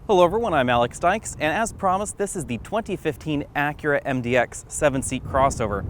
Hello everyone, I'm Alex Dykes, and as promised, this is the 2015 Acura MDX 7-seat crossover.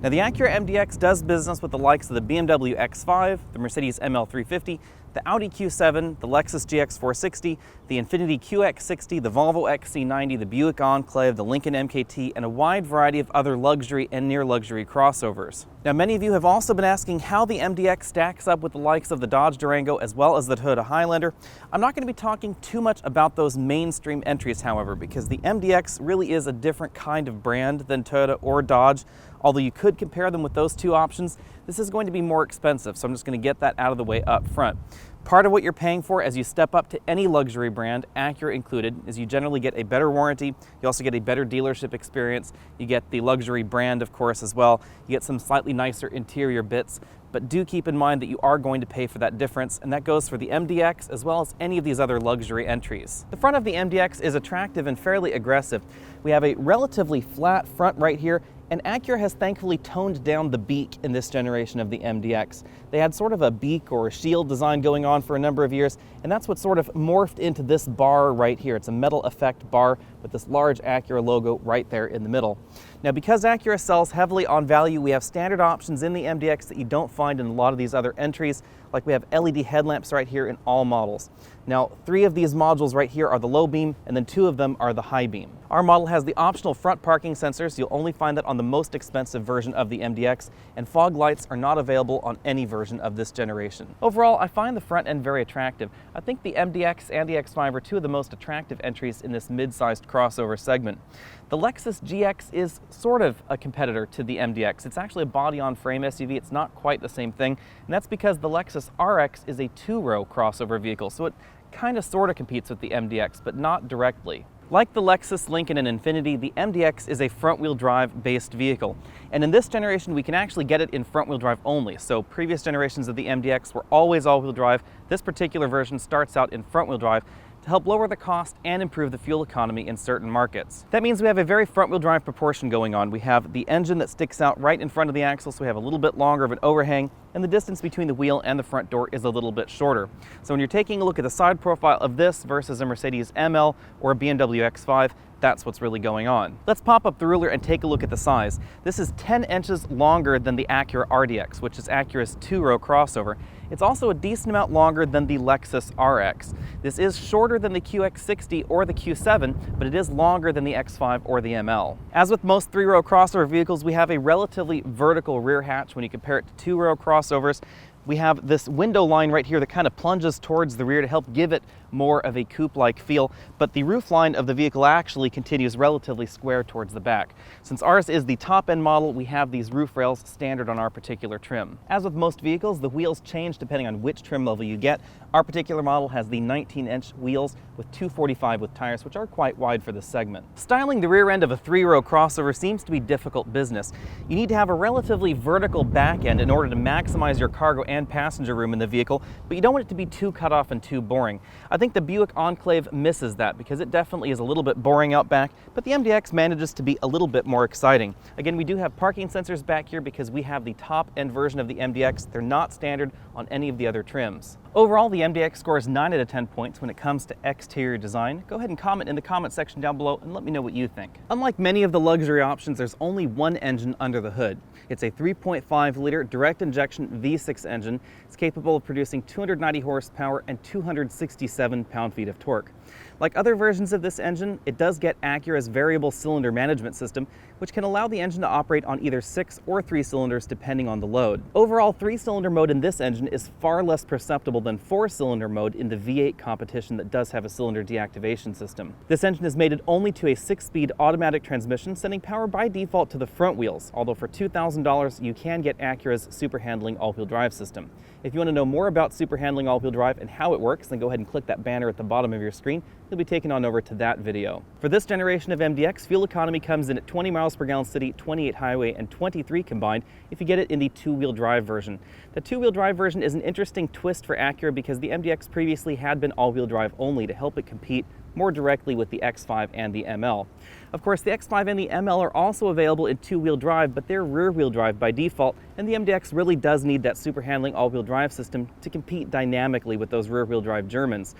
Now the Acura MDX does business with the likes of the BMW X5, the Mercedes ML350, the Audi Q7, the Lexus GX460, the Infiniti QX60, the Volvo XC90, the Buick Enclave, the Lincoln MKT, and a wide variety of other luxury and near-luxury crossovers. Now many of you have also been asking how the MDX stacks up with the likes of the Dodge Durango as well as the Toyota Highlander. I'm not going to be talking too much about those mainstream entries, however, because the MDX really is a different kind of brand than Toyota or Dodge. Although you could compare them with those two options, this is going to be more expensive, so I'm just going to get that out of the way up front. Part of what you're paying for as you step up to any luxury brand, Acura included, is you generally get a better warranty, you also get a better dealership experience, you get the luxury brand, of course, as well, you get some slightly nicer interior bits, but do keep in mind that you are going to pay for that difference, and that goes for the MDX as well as any of these other luxury entries. The front of the MDX is attractive and fairly aggressive. We have a relatively flat front right here, and Acura has thankfully toned down the beak in this generation of the MDX. They had sort of a beak or a shield design going on for a number of years, and that's what sort of morphed into this bar right here. It's a metal effect bar with this large Acura logo right there in the middle. Now, because Acura sells heavily on value, we have standard options in the MDX that you don't find in a lot of these other entries, like we have LED headlamps right here in all models. Now, 3 of these modules right here are the low beam, and then 2 of them are the high beam. Our model has the optional front parking sensors. You'll only find that on the most expensive version of the MDX, and fog lights are not available on any version of this generation. Overall, I find the front end very attractive. I think the MDX and the X5 are 2 of the most attractive entries in this mid-sized crossover segment. The Lexus GX is sort of a competitor to the MDX. It's actually a body-on-frame SUV. It's not quite the same thing, and that's because the Lexus RX is a 2-row crossover vehicle, so it kind of sort of competes with the MDX, but not directly. Like the Lexus, Lincoln, and Infiniti, the MDX is a front-wheel drive based vehicle. And in this generation, we can actually get it in front-wheel drive only. So previous generations of the MDX were always all-wheel drive. This particular version starts out in front-wheel drive to help lower the cost and improve the fuel economy in certain markets. That means we have a very front-wheel drive proportion going on. We have the engine that sticks out right in front of the axle, so we have a little bit longer of an overhang, and the distance between the wheel and the front door is a little bit shorter. So when you're taking a look at the side profile of this versus a Mercedes ML or a BMW X5, that's what's really going on. Let's pop up the ruler and take a look at the size. This is 10 inches longer than the Acura RDX, which is Acura's 2-row crossover. It's also a decent amount longer than the Lexus RX. This is shorter than the QX60 or the Q7, but it is longer than the X5 or the ML. As with most 3-row crossover vehicles, we have a relatively vertical rear hatch when you compare it to 2-row crossovers. We have this window line right here that kind of plunges towards the rear to help give it more of a coupe-like feel, but the roof line of the vehicle actually continues relatively square towards the back. Since ours is the top-end model, we have these roof rails standard on our particular trim. As with most vehicles, the wheels change depending on which trim level you get. Our particular model has the 19-inch wheels with 245 with tires, which are quite wide for this segment. Styling the rear end of a 3-row crossover seems to be difficult business. You need to have a relatively vertical back end in order to maximize your cargo and passenger room in the vehicle, but you don't want it to be too cut off and too boring. I think the Buick Enclave misses that because it definitely is a little bit boring out back, but the MDX manages to be a little bit more exciting. Again, we do have parking sensors back here because we have the top-end version of the MDX. They're not standard on any of the other trims. Overall, the MDX scores 9 out of 10 points when it comes to exterior design. Go ahead and comment in the comment section down below and let me know what you think. Unlike many of the luxury options, there's only one engine under the hood. It's a 3.5-liter direct injection V6 engine. It's capable of producing 290 horsepower and 267 pound-feet of torque. Like other versions of this engine, it does get Acura's variable cylinder management system, which can allow the engine to operate on either 6 or 3 cylinders depending on the load. Overall, 3-cylinder mode in this engine is far less perceptible than 4-cylinder mode in the V8 competition that does have a cylinder deactivation system. This engine is mated only to a 6-speed automatic transmission, sending power by default to the front wheels, although for $2,000 you can get Acura's super handling all-wheel drive system. If you want to know more about super handling all-wheel drive and how it works, then go ahead and click that banner at the bottom of your screen. You'll be taken on over to that video. For this generation of MDX, fuel economy comes in at 20 miles per gallon city, 28 highway, and 23 combined if you get it in the 2-wheel drive version. The 2-wheel drive version is an interesting twist for Acura because the MDX previously had been all-wheel drive only to help it compete more directly with the X5 and the ML. Of course, the X5 and the ML are also available in 2-wheel drive, but they're rear-wheel drive by default, and the MDX really does need that super handling all-wheel drive system to compete dynamically with those rear-wheel drive Germans.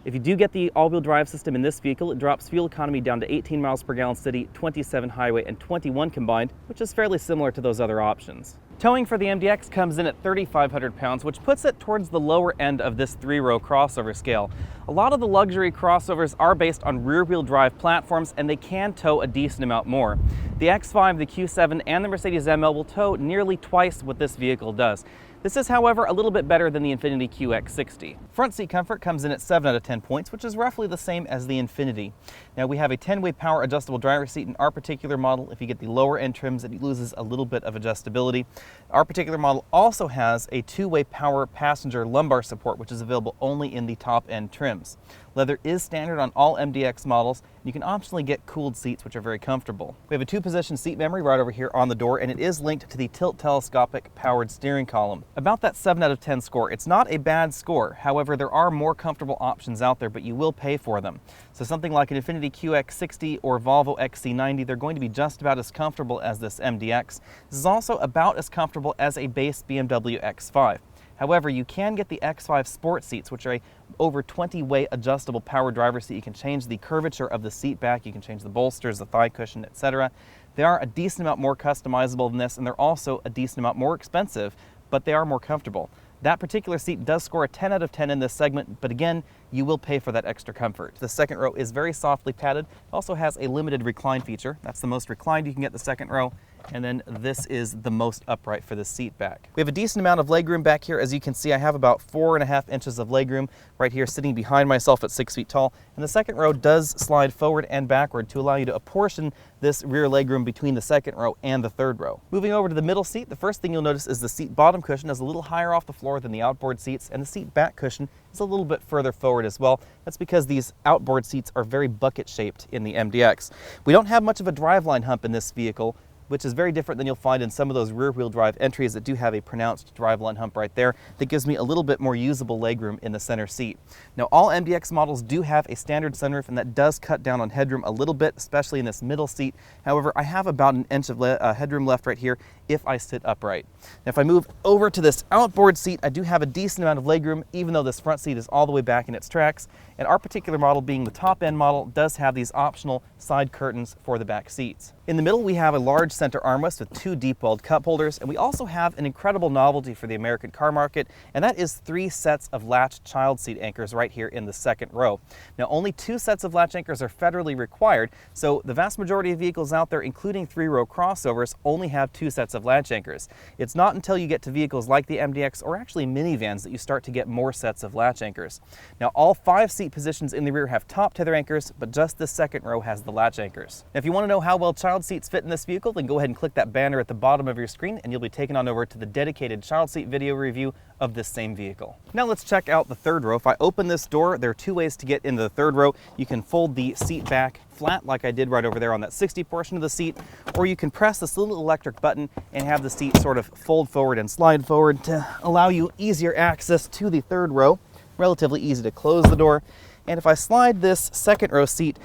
If you do get the all-wheel drive system in this vehicle, it drops fuel economy down to 18 miles per gallon city, 27 highway, and 21 combined, which is fairly similar to those other options. Towing for the MDX comes in at 3,500 pounds, which puts it towards the lower end of this 3-row crossover scale. A lot of the luxury crossovers are based on rear-wheel drive platforms, and they can tow a decent amount more. The X5, the Q7, and the Mercedes ML will tow nearly twice what this vehicle does. This is, however, a little bit better than the Infiniti QX60. Front seat comfort comes in at 7 out of 10 points, which is roughly the same as the Infiniti. Now, we have a 10-way power adjustable driver's seat in our particular model. If you get the lower end trims, it loses a little bit of adjustability. Our particular model also has a 2-way power passenger lumbar support, which is available only in the top end trims. Leather is standard on all MDX models. You can optionally get cooled seats, which are very comfortable. We have a 2-position seat memory right over here on the door, and it is linked to the tilt telescopic powered steering column. About that 7 out of 10 score, it's not a bad score. However, there are more comfortable options out there, but you will pay for them. So something like an Infiniti QX60 or Volvo XC90, they're going to be just about as comfortable as this MDX. This is also about as comfortable as a base BMW X5. However, you can get the X5 Sport seats, which are a over 20-way adjustable power driver's seat. You can change the curvature of the seat back, you can change the bolsters, the thigh cushion, etc. They are a decent amount more customizable than this, and they're also a decent amount more expensive, but they are more comfortable. That particular seat does score a 10 out of 10 in this segment, but again, you will pay for that extra comfort. The second row is very softly padded. It also has a limited recline feature. That's the most reclined you can get the second row. And then this is the most upright for the seat back. We have a decent amount of legroom back here. As you can see, I have about 4.5 inches of legroom right here sitting behind myself at 6 feet tall. And the second row does slide forward and backward to allow you to apportion this rear legroom between the second row and the third row. Moving over to the middle seat, the first thing you'll notice is the seat bottom cushion is a little higher off the floor than the outboard seats, and the seat back cushion is a little bit further forward as well. That's because these outboard seats are very bucket shaped in the MDX. We don't have much of a driveline hump in this vehicle, which is very different than you'll find in some of those rear-wheel drive entries that do have a pronounced driveline hump right there. That gives me a little bit more usable legroom in the center seat. Now, all MDX models do have a standard sunroof, and that does cut down on headroom a little bit, especially in this middle seat. However, I have about an inch of headroom left right here if I sit upright. Now, if I move over to this outboard seat, I do have a decent amount of legroom, even though this front seat is all the way back in its tracks. And our particular model, being the top-end model, does have these optional side curtains for the back seats. In the middle, we have a large center armrest with 2 deep-welled cup holders, and we also have an incredible novelty for the American car market, and that is 3 sets of latch child seat anchors right here in the second row. Now, only 2 sets of latch anchors are federally required, so the vast majority of vehicles out there, including 3-row crossovers, only have 2 sets of latch anchors. It's not until you get to vehicles like the MDX or actually minivans that you start to get more sets of latch anchors. Now, all 5 seat positions in the rear have top tether anchors, but just this second row has the latch anchors. Now, if you want to know how well child seats fit in this vehicle, then go ahead and click that banner at the bottom of your screen and you'll be taken on over to the dedicated child seat video review of this same vehicle. Now let's check out the third row. If I open this door, there are 2 ways to get into the third row. You can fold the seat back flat like I did right over there on that 60 portion of the seat, or you can press this little electric button and have the seat sort of fold forward and slide forward to allow you easier access to the third row. Relatively easy to close the door. And if I slide this second row seat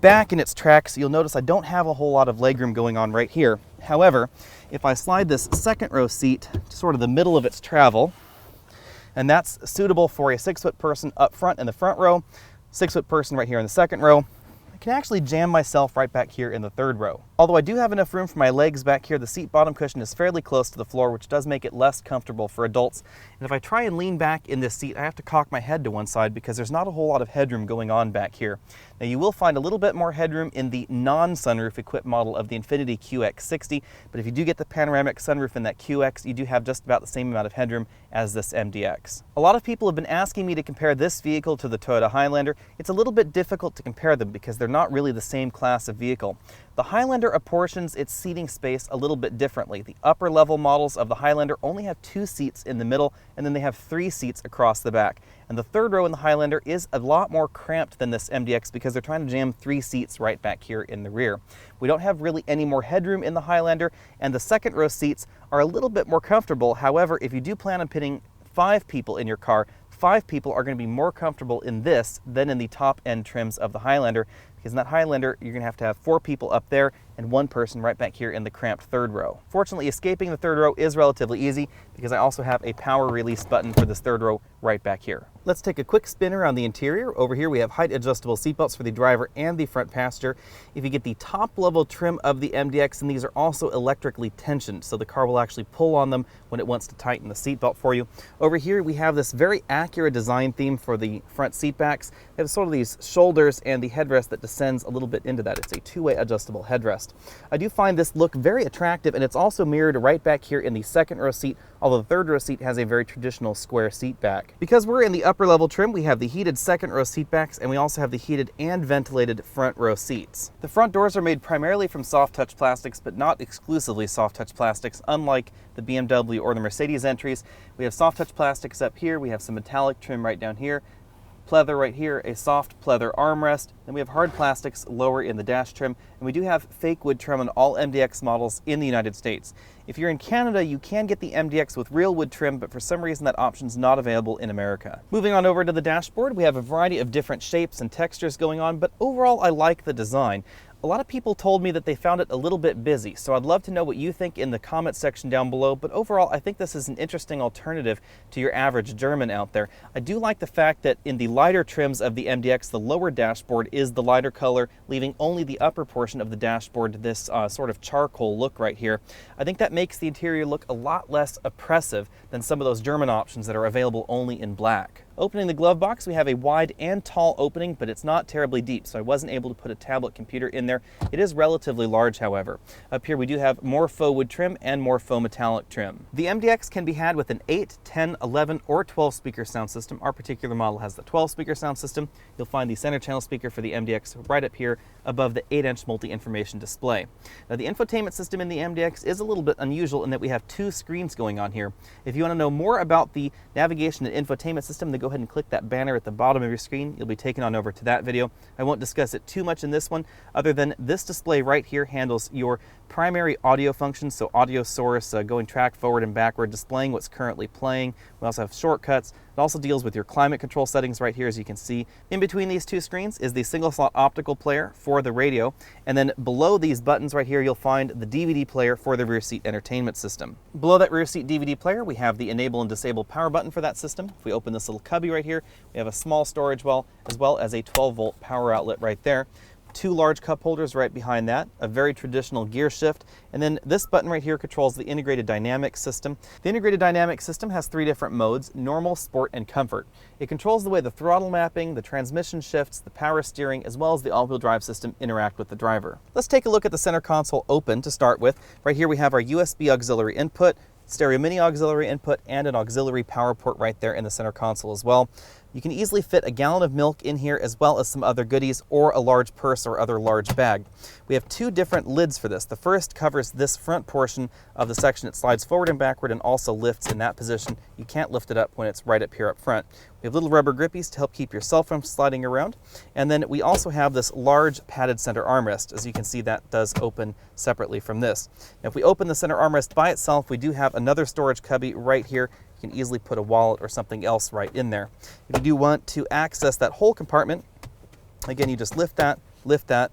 back in its tracks, you'll notice I don't have a whole lot of legroom going on right here. However, if I slide this second row seat to sort of the middle of its travel, and that's suitable for a 6-foot person up front in the front row, 6-foot person right here in the second row, I can actually jam myself right back here in the third row. Although I do have enough room for my legs back here, the seat bottom cushion is fairly close to the floor, which does make it less comfortable for adults. And if I try and lean back in this seat, I have to cock my head to one side because there's not a whole lot of headroom going on back here. Now, you will find a little bit more headroom in the non-sunroof equipped model of the Infiniti QX60, but if you do get the panoramic sunroof in that QX, you do have just about the same amount of headroom as this MDX. A lot of people have been asking me to compare this vehicle to the Toyota Highlander. It's a little bit difficult to compare them because they're not really the same class of vehicle. The Highlander apportions its seating space a little bit differently. The upper level models of the Highlander only have 2 seats in the middle, and then they have 3 seats across the back. And the third row in the Highlander is a lot more cramped than this MDX because they're trying to jam 3 seats right back here in the rear. We don't have really any more headroom in the Highlander, and the second row seats are a little bit more comfortable. However, if you do plan on putting 5 people in your car, 5 people are going to be more comfortable in this than in the top end trims of the Highlander, because in that Highlander, you're going to have 4 people up there and one person right back here in the cramped third row. Fortunately, escaping the third row is relatively easy because I also have a power release button for this third row right back here. Let's take a quick spin around the interior. Over here we have height adjustable seatbelts for the driver and the front passenger. If you get the top level trim of the MDX, and these are also electrically tensioned, so the car will actually pull on them when it wants to tighten the seatbelt for you. Over here we have this very Acura design theme for the front seat backs. They have sort of these shoulders and the headrest that descends a little bit into that. It's a two-way adjustable headrest. I do find this look very attractive, and it's also mirrored right back here in the second row seat, although the third row seat has a very traditional square seat back. Because we're in the upper level trim, we have the heated second row seat backs, and we also have the heated and ventilated front row seats. The front doors are made primarily from soft touch plastics, but not exclusively soft touch plastics, unlike the BMW or the Mercedes entries. We have soft touch plastics up here, we have some metallic trim right down here, pleather right here, a soft pleather armrest, then we have hard plastics lower in the dash trim, and we do have fake wood trim on all MDX models in the United States. If you're in Canada, you can get the MDX with real wood trim, but for some reason that option's not available in America. Moving on over to the dashboard, we have a variety of different shapes and textures going on, but overall I like the design. A lot of people told me that they found it a little bit busy, so I'd love to know what you think in the comment section down below, but overall I think this is an interesting alternative to your average German out there. I do like the fact that in the lighter trims of the MDX, the lower dashboard is the lighter color, leaving only the upper portion of the dashboard this sort of charcoal look right here. I think that makes the interior look a lot less oppressive than some of those German options that are available only in black. Opening the glove box, we have a wide and tall opening, but it's not terribly deep, so I wasn't able to put a tablet computer in there. It is relatively large, however. Up here we do have more faux wood trim and more faux metallic trim. The MDX can be had with an 8, 10, 11, or 12 speaker sound system. Our particular model has the 12 speaker sound system. You'll find the center channel speaker for the MDX right up here above the 8-inch multi-information display. Now the infotainment system in the MDX is a little bit unusual in that we have two screens going on here. If you want to know more about the navigation and infotainment system, then go ahead and click that banner at the bottom of your screen. You'll be taken on over to that video. I won't discuss it too much in this one, other than this display right here handles your primary audio functions, so audio source, going track forward and backward, displaying what's currently playing. We also have shortcuts. It also deals with your climate control settings right here, as you can see. In between these two screens is the single slot optical player for the radio, and then below these buttons right here you'll find the DVD player for the rear seat entertainment system. Below that rear seat DVD player we have the enable and disable power button for that system. If we open this little cubby right here, we have a small storage well, as well as a 12-volt power outlet right there. Two large cup holders right behind that, a very traditional gear shift, and then this button right here controls the integrated dynamic system. The integrated dynamic system has three different modes: normal, sport, and comfort. It controls the way the throttle mapping, the transmission shifts, the power steering, as well as the all-wheel drive system interact with the driver. Let's take a look at the center console open to start with. Right here we have our USB auxiliary input, stereo mini auxiliary input, and an auxiliary power port right there in the center console as well. You can easily fit a gallon of milk in here, as well as some other goodies or a large purse or other large bag. We have two different lids for this. The first covers this front portion of the section. It slides forward and backward and also lifts in that position. You can't lift it up when it's right up here up front. We have little rubber grippies to help keep your cell phone from sliding around. And then we also have this large padded center armrest. As you can see, that does open separately from this. Now, if we open the center armrest by itself, we do have another storage cubby right here. You can easily put a wallet or something else right in there. If you do want to access that whole compartment, again, you just lift that,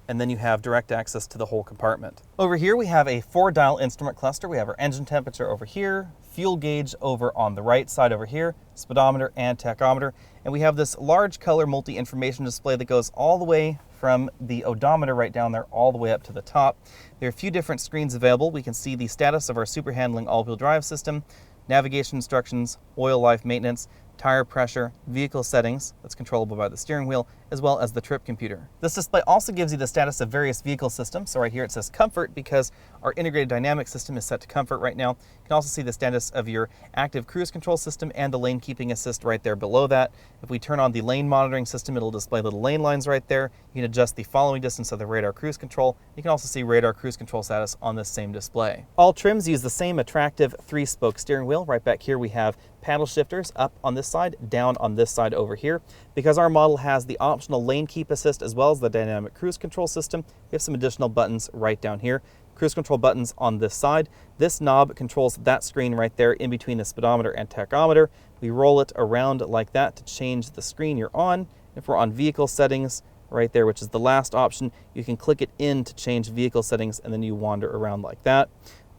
and then you have direct access to the whole compartment. Over here we have a 4-dial instrument cluster. We have our engine temperature over here, fuel gauge over on the right side over here, speedometer and tachometer, and we have this large color multi-information display that goes all the way from the odometer right down there all the way up to the top. There are a few different screens available. We can see the status of our super handling all-wheel drive system, navigation instructions, oil life maintenance, tire pressure, vehicle settings, that's controllable by the steering wheel, as well as the trip computer. This display also gives you the status of various vehicle systems. So right here it says comfort because our integrated dynamic system is set to comfort right now. You can also see the status of your active cruise control system and the lane keeping assist right there below that. If we turn on the lane monitoring system, it'll display little lane lines right there. You can adjust the following distance of the radar cruise control. You can also see radar cruise control status on this same display. All trims use the same attractive 3-spoke steering wheel. Right back here we have paddle shifters up on this side, down on this side over here. Because our model has the optional lane keep assist as well as the dynamic cruise control system, we have some additional buttons right down here. Cruise control buttons on this side. This knob controls that screen right there in between the speedometer and tachometer. We roll it around like that to change the screen you're on. If we're on vehicle settings, right there, which is the last option. You can click it in to change vehicle settings, and then you wander around like that.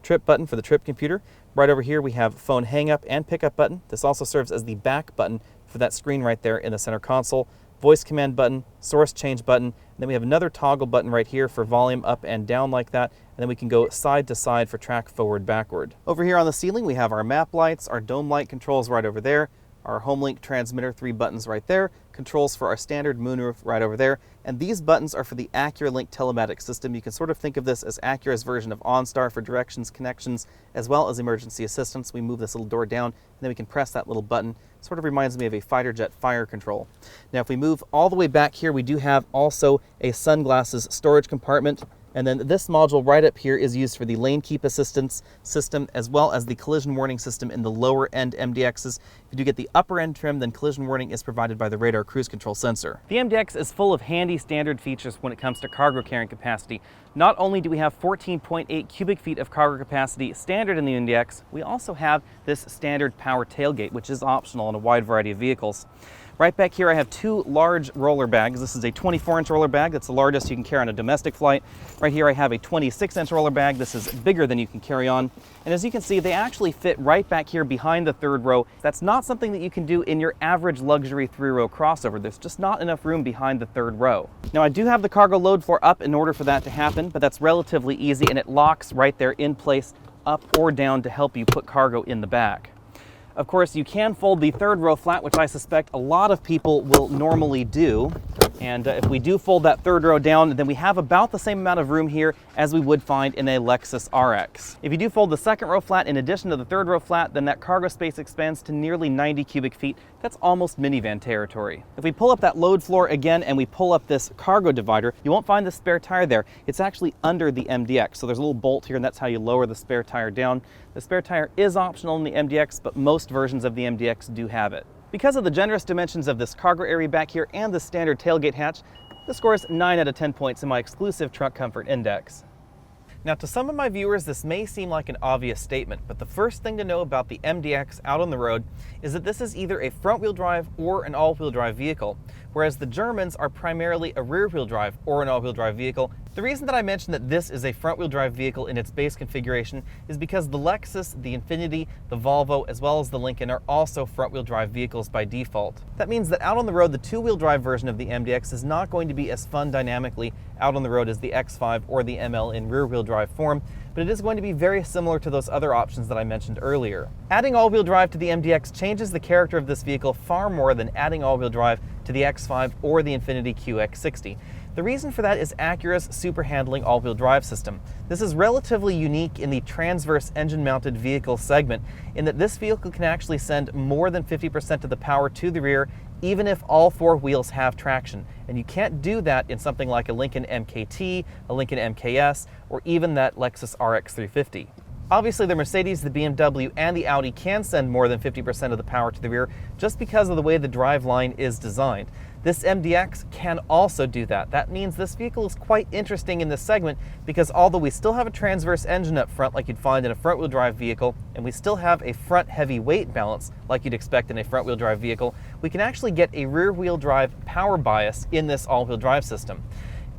Trip button for the trip computer. Right over here we have phone hang up and pickup button. This also serves as the back button for that screen right there in the center console. Voice command button, source change button, and then we have another toggle button right here for volume up and down like that, and then we can go side to side for track forward, backward. Over here on the ceiling we have our map lights, our dome light controls right over there, our HomeLink transmitter, 3 buttons right there, controls for our standard moonroof right over there, and these buttons are for the Acura Link telematics system. You can sort of think of this as Acura's version of OnStar for directions, connections, as well as emergency assistance. We move this little door down, and then we can press that little button. Sort of reminds me of a fighter jet fire control. Now if we move all the way back here, we do have also a sunglasses storage compartment. And then this module right up here is used for the lane keep assistance system, as well as the collision warning system in the lower end MDXs. If you do get the upper end trim, then collision warning is provided by the radar cruise control sensor. The MDX is full of handy standard features when it comes to cargo carrying capacity. Not only do we have 14.8 cubic feet of cargo capacity standard in the MDX, we also have this standard power tailgate, which is optional in a wide variety of vehicles. Right back here I have 2 large roller bags. This is a 24-inch roller bag. That's the largest you can carry on a domestic flight. Right here I have a 26-inch roller bag. This is bigger than you can carry on. And as you can see, they actually fit right back here behind the 3rd row. That's not something that you can do in your average luxury 3-row crossover. There's just not enough room behind the 3rd row. Now I do have the cargo load floor up in order for that to happen, but that's relatively easy, and it locks right there in place, up or down, to help you put cargo in the back. Of course, you can fold the 3rd row flat, which I suspect a lot of people will normally do. And if we do fold that 3rd row down, then we have about the same amount of room here as we would find in a Lexus RX. If you do fold the 2nd row flat in addition to the 3rd row flat, then that cargo space expands to nearly 90 cubic feet. That's almost minivan territory. If we pull up that load floor again and we pull up this cargo divider, you won't find the spare tire there. It's actually under the MDX. So there's a little bolt here, and that's how you lower the spare tire down. The spare tire is optional in the MDX, but most versions of the MDX do have it. Because of the generous dimensions of this cargo area back here and the standard tailgate hatch, this scores 9 out of 10 points in my exclusive Truck Comfort Index. Now, to some of my viewers, this may seem like an obvious statement, but the first thing to know about the MDX out on the road is that this is either a front-wheel drive or an all-wheel drive vehicle, whereas the Germans are primarily a rear-wheel drive or an all-wheel drive vehicle. The reason that I mentioned that this is a front-wheel drive vehicle in its base configuration is because the Lexus, the Infiniti, the Volvo, as well as the Lincoln are also front-wheel drive vehicles by default. That means that out on the road, the 2-wheel drive version of the MDX is not going to be as fun dynamically out on the road as the X5 or the ML in rear-wheel drive form, but it is going to be very similar to those other options that I mentioned earlier. Adding all-wheel drive to the MDX changes the character of this vehicle far more than adding all-wheel drive to the X5 or the Infiniti QX60. The reason for that is Acura's super handling all-wheel drive system. This is relatively unique in the transverse engine-mounted vehicle segment in that this vehicle can actually send more than 50% of the power to the rear even if all 4 wheels have traction. And you can't do that in something like a Lincoln MKT, a Lincoln MKS, or even that Lexus RX 350. Obviously, the Mercedes, the BMW, and the Audi can send more than 50% of the power to the rear just because of the way the driveline is designed. This MDX can also do that. That means this vehicle is quite interesting in this segment because although we still have a transverse engine up front like you'd find in a front-wheel drive vehicle, and we still have a front-heavy weight balance like you'd expect in a front-wheel drive vehicle, we can actually get a rear-wheel drive power bias in this all-wheel drive system.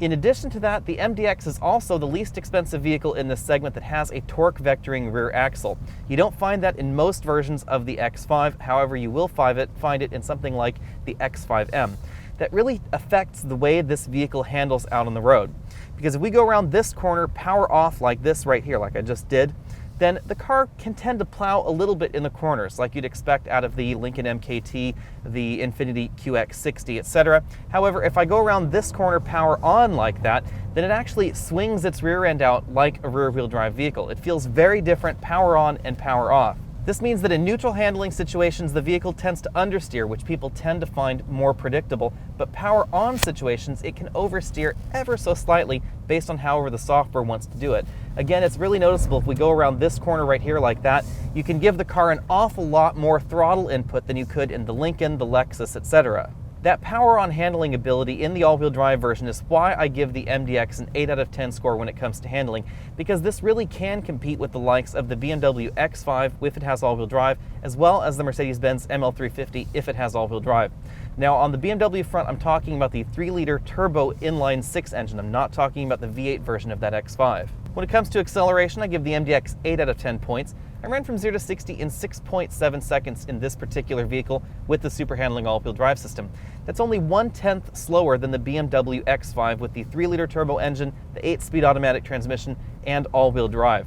In addition to that, the MDX is also the least expensive vehicle in this segment that has a torque vectoring rear axle. You don't find that in most versions of the X5, however you will find it in something like the X5M. That really affects the way this vehicle handles out on the road. Because if we go around this corner, power off like this right here, like I just did, then the car can tend to plow a little bit in the corners like you'd expect out of the Lincoln MKT, the Infiniti QX60, etc. However, if I go around this corner power on like that, then it actually swings its rear end out like a rear-wheel drive vehicle. It feels very different power on and power off. This means that in neutral handling situations, the vehicle tends to understeer, which people tend to find more predictable, but power on situations, it can oversteer ever so slightly based on however the software wants to do it. Again, it's really noticeable if we go around this corner right here like that, you can give the car an awful lot more throttle input than you could in the Lincoln, the Lexus, etc. That power on handling ability in the all-wheel drive version is why I give the MDX an 8 out of 10 score when it comes to handling, because this really can compete with the likes of the BMW X5 if it has all-wheel drive, as well as the Mercedes-Benz ML350 if it has all-wheel drive. Now on the BMW front, I'm talking about the 3-liter turbo inline-6 engine. I'm not talking about the V8 version of that X5. When it comes to acceleration, I give the MDX 8 out of 10 points. I ran from 0 to 60 in 6.7 seconds in this particular vehicle with the super handling all-wheel drive system. That's only 1/10 slower than the BMW X5 with the 3-liter turbo engine, the 8-speed automatic transmission, and all-wheel drive.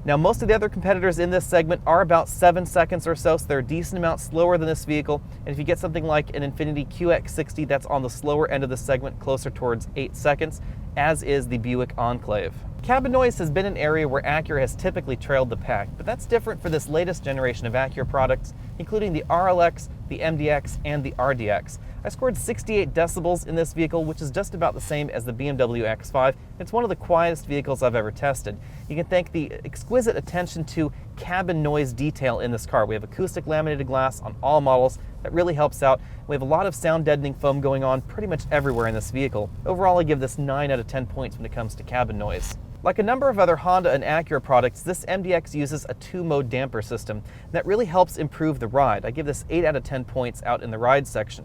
Now, most of the other competitors in this segment are about 7 seconds or so they're a decent amount slower than this vehicle. And if you get something like an Infiniti QX60, that's on the slower end of the segment, closer towards 8 seconds, as is the Buick Enclave. Cabin noise has been an area where Acura has typically trailed the pack, but that's different for this latest generation of Acura products, including the RLX, the MDX, and the RDX. I scored 68 decibels in this vehicle, which is just about the same as the BMW X5. It's one of the quietest vehicles I've ever tested. You can thank the exquisite attention to cabin noise detail in this car. We have acoustic laminated glass on all models. That really helps out. We have a lot of sound deadening foam going on pretty much everywhere in this vehicle. Overall, I give this 9 out of 10 points when it comes to cabin noise. Like a number of other Honda and Acura products, this MDX uses a 2-mode damper system that really helps improve the ride. I give this 8 out of 10 points out in the ride section.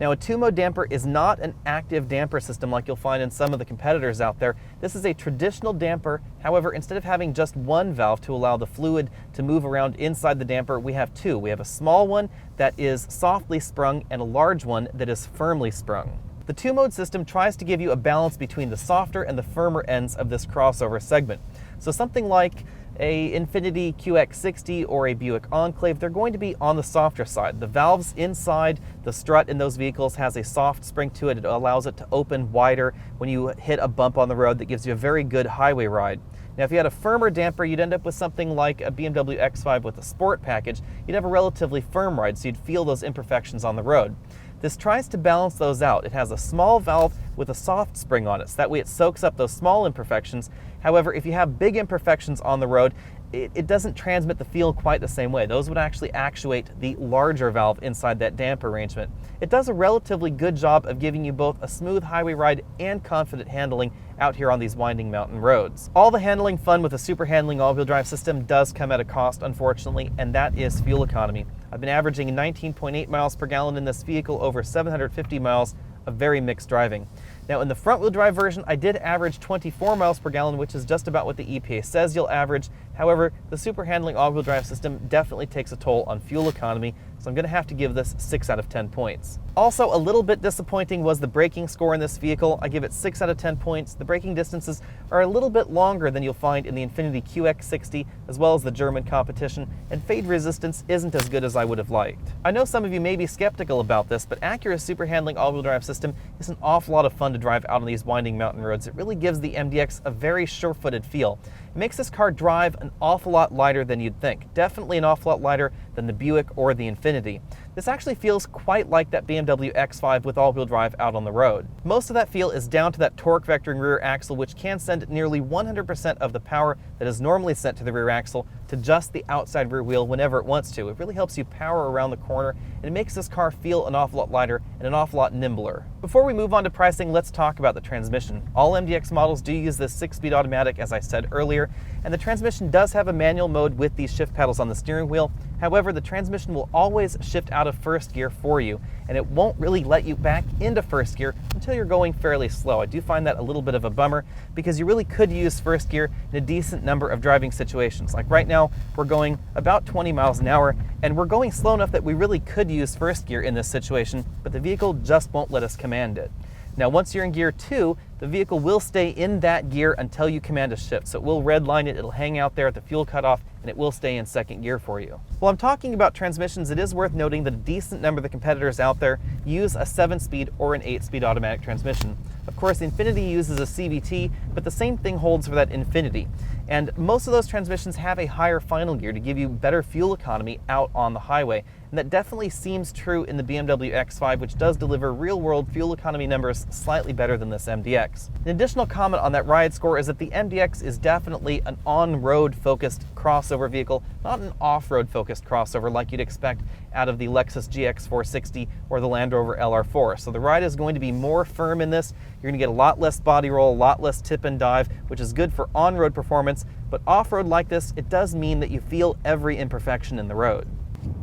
Now, a 2-mode damper is not an active damper system like you'll find in some of the competitors out there. This is a traditional damper. However, instead of having just one valve to allow the fluid to move around inside the damper, we have two. We have a small one that is softly sprung and a large one that is firmly sprung. The 2-mode system tries to give you a balance between the softer and the firmer ends of this crossover segment. So something like a Infiniti QX60 or a Buick Enclave, they're going to be on the softer side. The valves inside the strut in those vehicles has a soft spring to it. It allows it to open wider when you hit a bump on the road. That gives you a very good highway ride. Now, if you had a firmer damper, you'd end up with something like a BMW X5 with a sport package. You'd have a relatively firm ride, so you'd feel those imperfections on the road. This tries to balance those out. It has a small valve with a soft spring on it, so that way it soaks up those small imperfections. However, if you have big imperfections on the road, it doesn't transmit the feel quite the same way. Those would actually actuate the larger valve inside that damper arrangement. It does a relatively good job of giving you both a smooth highway ride and confident handling out here on these winding mountain roads. All the handling fun with a super handling all-wheel drive system does come at a cost, unfortunately, and that is fuel economy. I've been averaging 19.8 miles per gallon in this vehicle over 750 miles of very mixed driving. Now, in the front-wheel drive version, I did average 24 miles per gallon, which is just about what the EPA says you'll average. However, the super handling all-wheel drive system definitely takes a toll on fuel economy, so I'm going to have to give this 6 out of 10 points. Also, a little bit disappointing was the braking score in this vehicle. I give it 6 out of 10 points. The braking distances are a little bit longer than you'll find in the Infiniti QX60, as well as the German competition, and fade resistance isn't as good as I would have liked. I know some of you may be skeptical about this, but Acura's super handling all-wheel drive system is an awful lot of fun to drive out on these winding mountain roads. It really gives the MDX a very sure-footed feel. It makes this car drive an awful lot lighter than you'd think. Definitely an awful lot lighter than the Buick or the Infiniti. This actually feels quite like that BMW X5 with all-wheel drive out on the road. Most of that feel is down to that torque vectoring rear axle, which can send nearly 100% of the power that is normally sent to the rear axle to just the outside rear wheel whenever it wants to. It really helps you power around the corner, and it makes this car feel an awful lot lighter and an awful lot nimbler. Before we move on to pricing, let's talk about the transmission. All MDX models do use this 6-speed automatic, as I said earlier, and the transmission does have a manual mode with these shift paddles on the steering wheel. However, the transmission will always shift out of first gear for you, and it won't really let you back into first gear until you're going fairly slow. I do find that a little bit of a bummer because you really could use first gear in a decent number of driving situations. Like right now, we're going about 20 miles an hour, and we're going slow enough that we really could use first gear in this situation, but the vehicle just won't let us command it. Now, once you're in gear 2, the vehicle will stay in that gear until you command a shift. So it will redline it, it'll hang out there at the fuel cutoff, and it will stay in second gear for you. While I'm talking about transmissions, it is worth noting that a decent number of the competitors out there use a 7-speed or an 8-speed automatic transmission. Of course, Infiniti uses a CVT, but the same thing holds for that Infiniti. And most of those transmissions have a higher final gear to give you better fuel economy out on the highway. and that definitely seems true in the BMW X5, which does deliver real-world fuel economy numbers slightly better than this MDX. An additional comment on that ride score is that the MDX is definitely an on-road focused crossover vehicle, not an off-road focused crossover like you'd expect out of the Lexus GX460 or the Land Rover LR4. So the ride is going to be more firm in this. You're going to get a lot less body roll, a lot less tip and dive, which is good for on-road performance, but off-road like this, it does mean that you feel every imperfection in the road.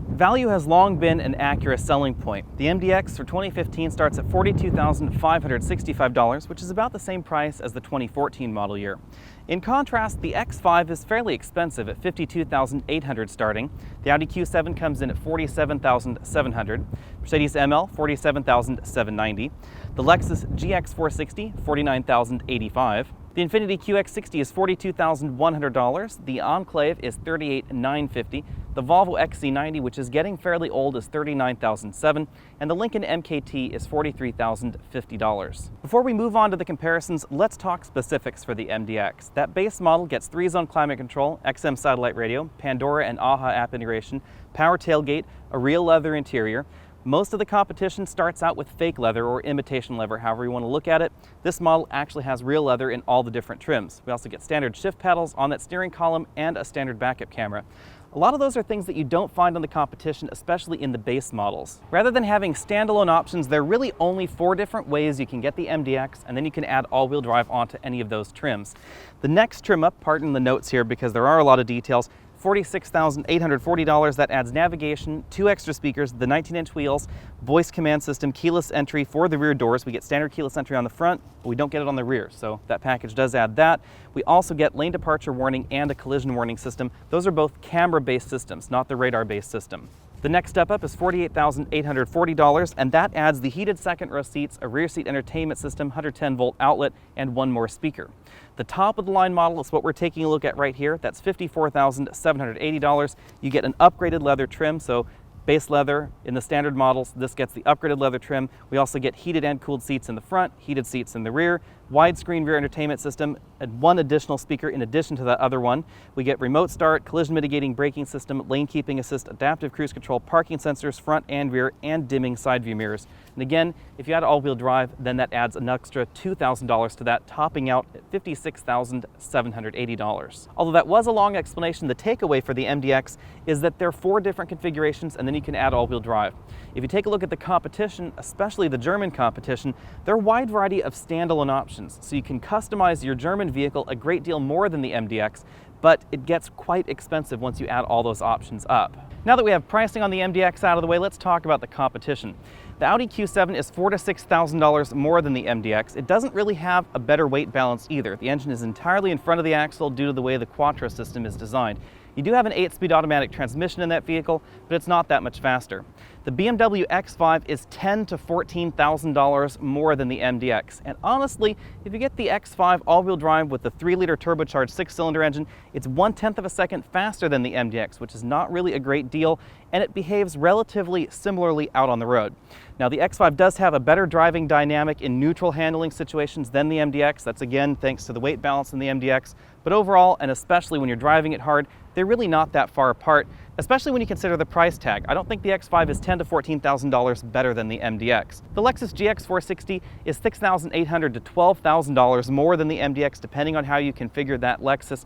Value has long been an Acura selling point. The MDX for 2015 starts at $42,565, which is about the same price as the 2014 model year. In contrast, the X5 is fairly expensive at $52,800 starting. The Audi Q7 comes in at $47,700. Mercedes ML, $47,790. The Lexus GX460, $49,085. The Infiniti QX60 is $42,100. The Enclave is $38,950. The Volvo XC90, which is getting fairly old, is $39,700, and the Lincoln MKT is $43,050. Before we move on to the comparisons, let's talk specifics for the MDX. That base model gets 3-zone climate control, XM satellite radio, Pandora and AHA app integration, power tailgate, a real leather interior. Most of the competition starts out with fake leather or imitation leather, however you want to look at it. This model actually has real leather in all the different trims. We also get standard shift paddles on that steering column and a standard backup camera. A lot of those are things that you don't find on the competition, especially in the base models. Rather than having standalone options, there are really only 4 different ways you can get the MDX, and then you can add all-wheel drive onto any of those trims. The next trim up, pardon the notes here because there are a lot of details, $46,840, that adds navigation, 2 extra speakers, the 19-inch wheels, voice command system, keyless entry for the rear doors. We get standard keyless entry on the front, but we don't get it on the rear, so that package does add that. We also get lane departure warning and a collision warning system. Those are both camera-based systems, not the radar-based system. The next step up is $48,840, and that adds the heated second row seats, a rear seat entertainment system, 110-volt outlet, and 1 more speaker. The top of the line model is what we're taking a look at right here. That's $54,780. You get an upgraded leather trim, so base leather in the standard models. This gets the upgraded leather trim. We also get heated and cooled seats in the front, heated seats in the rear, widescreen rear entertainment system, and 1 additional speaker in addition to that other one. We get remote start, collision mitigating braking system, lane keeping assist, adaptive cruise control, parking sensors front and rear, and dimming side view mirrors. And again, if you add all-wheel drive, then that adds an extra $2,000 to that, topping out at $56,780. Although that was a long explanation, the takeaway for the MDX is that there are 4 different configurations, and then you can add all-wheel drive. If you take a look at the competition, especially the German competition, there are a wide variety of standalone options, so you can customize your German vehicle a great deal more than the MDX, but it gets quite expensive once you add all those options up. Now that we have pricing on the MDX out of the way, let's talk about the competition. The Audi Q7 is $4,000 to $6,000 more than the MDX. It doesn't really have a better weight balance either. The engine is entirely in front of the axle due to the way the Quattro system is designed. You do have an 8-speed automatic transmission in that vehicle, but it's not that much faster. The BMW X5 is $10,000 to $14,000 more than the MDX. And honestly, if you get the X5 all-wheel drive with the 3-liter turbocharged 6-cylinder engine, it's 1/10 of a second faster than the MDX, which is not really a great deal, and it behaves relatively similarly out on the road. Now, the X5 does have a better driving dynamic in neutral handling situations than the MDX. That's again thanks to the weight balance in the MDX. But overall, and especially when you're driving it hard, they're really not that far apart, especially when you consider the price tag. I don't think the X5 is $10,000 to $14,000 better than the MDX. The Lexus GX460 is $6,800 to $12,000 more than the MDX, depending on how you configure that Lexus.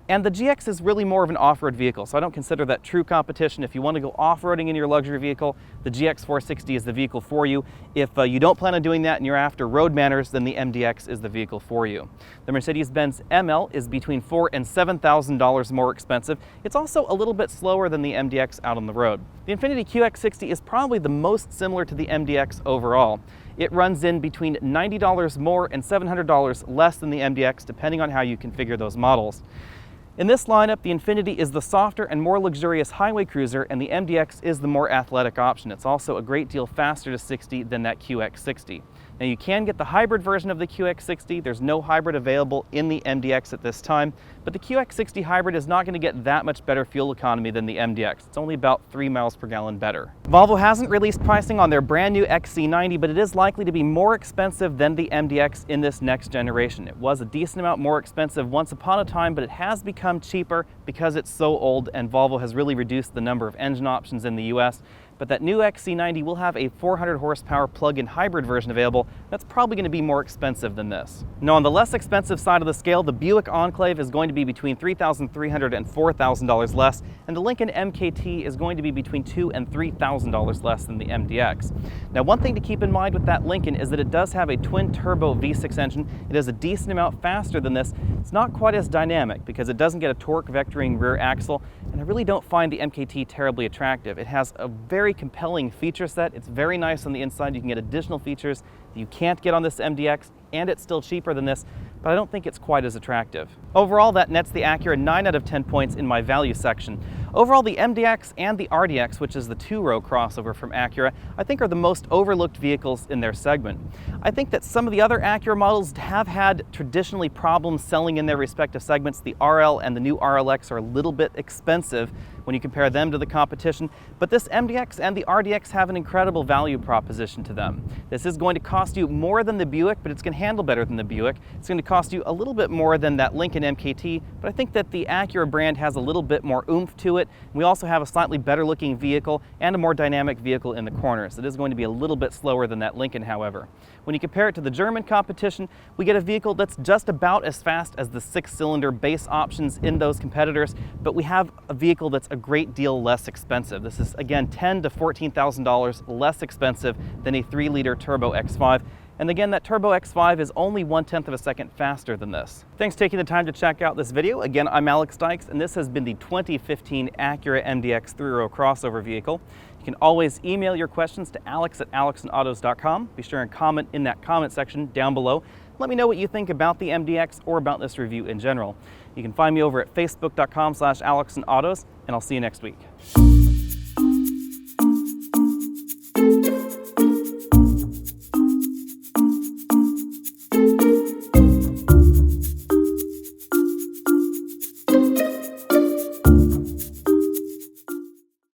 And the GX is really more of an off-road vehicle, so I don't consider that true competition. If you want to go off-roading in your luxury vehicle, the GX460 is the vehicle for you. If you don't plan on doing that and you're after road manners, then the MDX is the vehicle for you. The Mercedes-Benz ML is between $4,000 and $7,000 more expensive. It's also a little bit slower than the MDX out on the road. The Infiniti QX60 is probably the most similar to the MDX overall. It runs in between $90 more and $700 less than the MDX, depending on how you configure those models. In this lineup, the Infiniti is the softer and more luxurious highway cruiser, and the MDX is the more athletic option. It's also a great deal faster to 60 than that QX60. Now, you can get the hybrid version of the QX60. There's no hybrid available in the MDX at this time, but the QX60 hybrid is not going to get that much better fuel economy than the MDX. It's only about 3 miles per gallon better. Volvo hasn't released pricing on their brand new XC90, but it is likely to be more expensive than the MDX in this next generation. It was a decent amount more expensive once upon a time, but it has become cheaper because it's so old, and Volvo has really reduced the number of engine options in the US. but that new XC90 will have a 400 horsepower plug-in hybrid version available. That's probably going to be more expensive than this. Now, on the less expensive side of the scale, the Buick Enclave is going to be between $3,300 and $4,000 less, and the Lincoln MKT is going to be between $2,000 and $3,000 less than the MDX. Now, one thing to keep in mind with that Lincoln is that it does have a twin-turbo V6 engine. It is a decent amount faster than this. It's not quite as dynamic because it doesn't get a torque vectoring rear axle, and I really don't find the MKT terribly attractive. It has a very compelling feature set. It's very nice on the inside. You can get additional features that you can't get on this MDX, and it's still cheaper than this, but I don't think it's quite as attractive. Overall, that nets the Acura 9 out of 10 points in my value section. Overall, the MDX and the RDX, which is the two-row crossover from Acura, I think are the most overlooked vehicles in their segment. I think that some of the other Acura models have had traditionally problems selling in their respective segments. The RL and the new RLX are a little bit expensive when you compare them to the competition, but this MDX and the RDX have an incredible value proposition to them. This is going to cost you more than the Buick, but it's going to handle better than the Buick. It's going to cost you a little bit more than that Lincoln MKT, but I think that the Acura brand has a little bit more oomph to it. We also have a slightly better looking vehicle and a more dynamic vehicle in the corners. It is going to be a little bit slower than that Lincoln, however. When you compare it to the German competition, we get a vehicle that's just about as fast as the 6-cylinder base options in those competitors, but we have a vehicle that's a great deal less expensive. This is, again, $10,000 to $14,000 less expensive than a 3-liter turbo X5. And again, that turbo X5 is only 1/10 of a second faster than this. Thanks for taking the time to check out this video. Again, I'm Alex Dykes, and this has been the 2015 Acura MDX 3-row crossover vehicle. You can always email your questions to alex@alexandautos.com. Be sure and comment in that comment section down below. Let me know what you think about the MDX or about this review in general. You can find me over at facebook.com/alexandautos, and I'll see you next week.